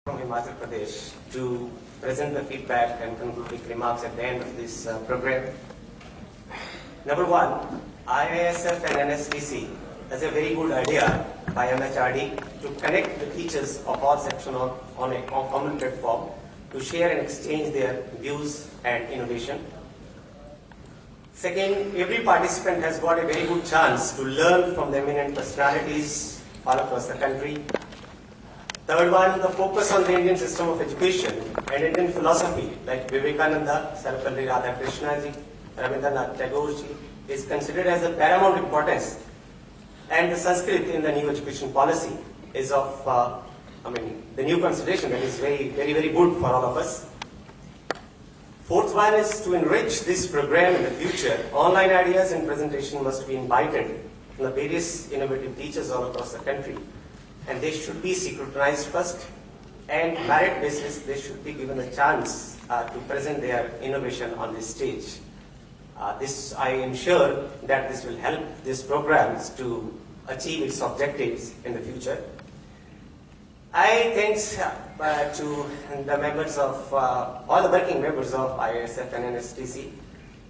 from Himachal Pradesh to present the feedback and concluding remarks at the end of this program. Number one, IISF and NSTC has a very good idea by MHRD to connect the teachers of all sections on a common platform to share and exchange their views and innovation. Second, every participant has got a very good chance to learn from the eminent personalities all across the country. Third one, the focus on the Indian system of education and Indian philosophy like Vivekananda, Sarvepalli Radhakrishna ji, Rabindranath Tagore ji is considered as of paramount importance. And the Sanskrit in the new education policy is of, the new consideration that is very good for all of us. Fourth one is to enrich this program in the future. Online ideas and presentation must be invited from the various innovative teachers all across the country. And they should be scrutinized first, and merit basis they should be given a chance to present their innovation on this stage. I am sure that this will help these programs to achieve its objectives in the future. I thanks to the members of all the working members of IISF and NSTC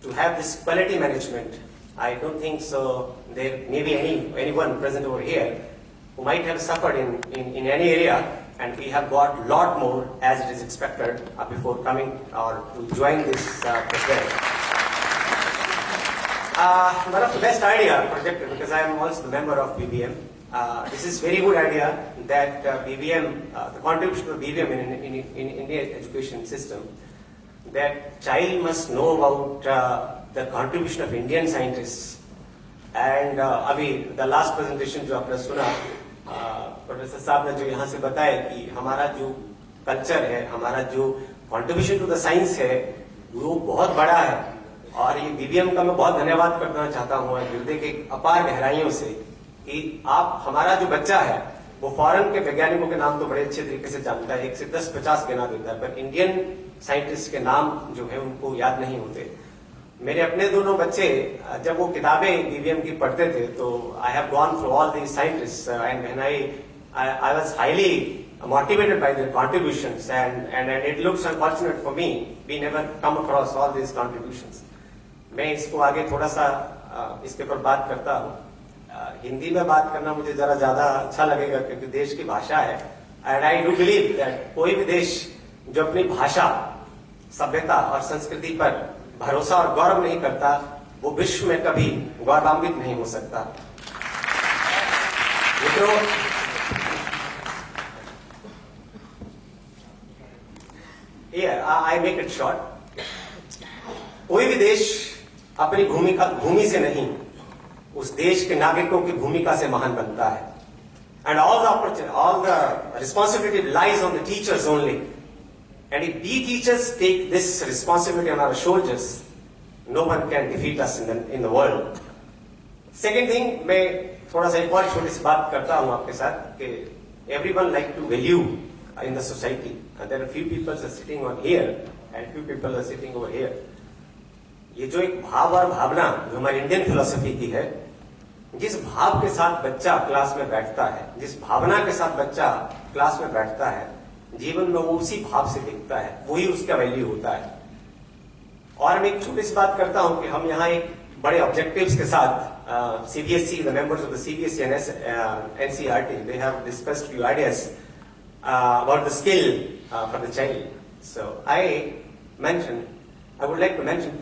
to have this quality management. I don't think so there may be anyone present over here who might have suffered in any area, and we have got a lot more as it is expected before coming or to join this program. One of the best idea projected, because I am also the member of BBM. This is very good idea that BBM, the contribution of BBM in Indian education system, that child must know about the contribution of Indian scientists. And अभी the last presentation जो आपने सुना professor साहब ने जो यहाँ से बताया कि हमारा जो कल्चर है, हमारा जो कंट्रीब्यूशन टू द साइंस है वो बहुत बड़ा है. और ये बीबीएम का मैं बहुत धन्यवाद करना चाहता हूँ हृदय के अपार गहराइयों से कि आप हमारा जो बच्चा है वो फॉरेन के वैज्ञानिकों के नाम तो बड़े अच्छे तरीके से जानता है, 1 से 10, 50 गिना देता है, पर इंडियन साइंटिस्ट के नाम जो है उनको याद नहीं होते. मेरे अपने दोनों बच्चे जब वो किताबें बीबीएम की पढ़ते थे तो I have gone through all these scientists and when I was highly motivated by their contributions and it looks unfortunate for me we never come across all these contributions. मैं इसको आगे थोड़ा सा इसके ऊपर बात करता हूँ. हिंदी में बात करना मुझे जरा ज्यादा अच्छा लगेगा क्योंकि देश की भाषा है and I do believe that कोई भी देश जो अपनी भाषा, सभ्यता और संस्कृति पर भरोसा और गौरव नहीं करता वो विश्व में कभी गौरवान्वित नहीं हो सकता. मित्रों, आई मेक इट शॉर्ट. कोई भी देश अपनी भूमि से नहीं उस देश के नागरिकों की भूमिका से महान बनता है. And all the responsibility lies on the teachers only. And if we teachers take this responsibility on our shoulders, no one can defeat us in the world. Second thing, मैं थोड़ा सा एक और छोटी सी बात करता हूँ आपके साथ कि everyone like to value in the society. And there are few people are sitting on here and few people are sitting over here. ये जो एक भाव और भावना जो हमारी इंडियन फिलोसफी की है, जिस भाव के साथ बच्चा क्लास में बैठता है, जिस भावना के साथ बच्चा क्लास में बैठता है, जीवन में वो उसी भाव से दिखता है, वही उसका वैल्यू होता है. और मैं एक छोटी सी बात करता हूं कि हम यहाँ एक बड़े ऑब्जेक्टिव्स के साथ CBSE, the members of the CBSE and NCERT, they have discussed few ideas about the skill for the child. So I would like to mention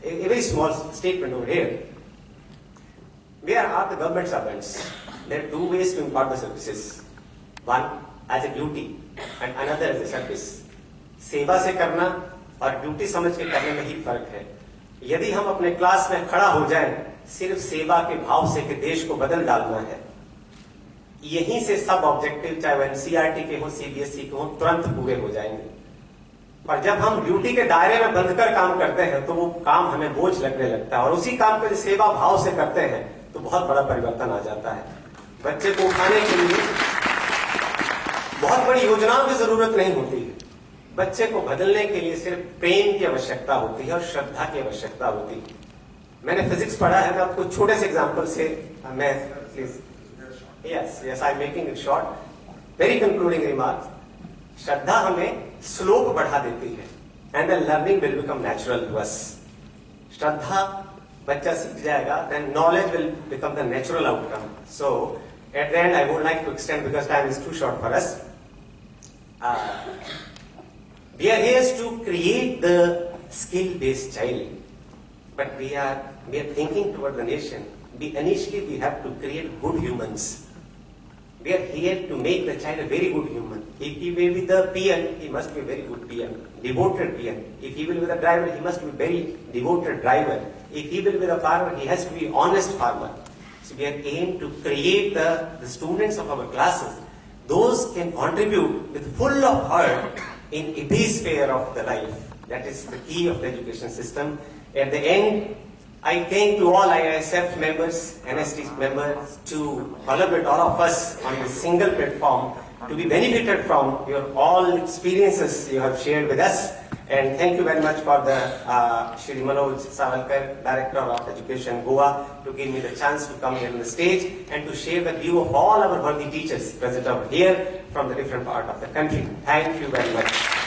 a very small statement over here. We are the government servants. There are two ways to impart the services. One as a duty and another as a service. सेवा से करना और duty समझ के करने में ही फर्क है. यदि हम अपने क्लास में खड़ा हो जाएं सिर्फ सेवा के भाव से कि देश को बदल डालना है, यहीं से सब ऑब्जेक्टिव चाहे वो एनसीईआरटी के हो, सीबीएसई के हो, तुरंत पूरे हो जाएंगे. पर जब हम ड्यूटी के दायरे में बंधकर काम करते हैं तो वो काम हमें बोझ लगने लगता है और उसी काम को सेवा भाव से करते हैं तो बहुत बड़ा परिवर्तन आ जाता है. बच्चे को उठाने के लिए बहुत बड़ी योजनाओं की जरूरत नहीं होती है. बच्चे को बदलने के लिए सिर्फ प्रेम की आवश्यकता होती है और श्रद्धा की आवश्यकता होती है. मैंने फिजिक्स पढ़ा है, मैं आपको छोटे से एग्जांपल से मैं please Yes, I'm making it short. Very concluding remarks. श्रद्धा हमें स्लोप बढ़ा देती है and the learning will become natural to us. श्रद्धा बच्चा सीख जाएगा, then knowledge will become the natural outcome. So at the end I would like to extend, because time is too short for us. We are here to create the skill-based child, but we are thinking toward the nation. Initially we have to create good humans. We are here to make the child a very good human. If he will be the peon, he must be a very good peon, devoted peon. If he will be the driver, he must be a very devoted driver. If he will be the farmer, he has to be honest farmer. So we are aimed to create the students of our classes. Those can contribute with full of heart in every sphere of the life. That is the key of the education system. At the end, I thank to all IISF members, NST members, to collaborate all of us on this single platform to be benefited from your all experiences you have shared with us. And thank you very much for the Shri Manoj Savalkar, Director of Education, Goa, to give me the chance to come here on the stage and to share the view of all our worthy teachers present over here from the different part of the country. Thank you very much.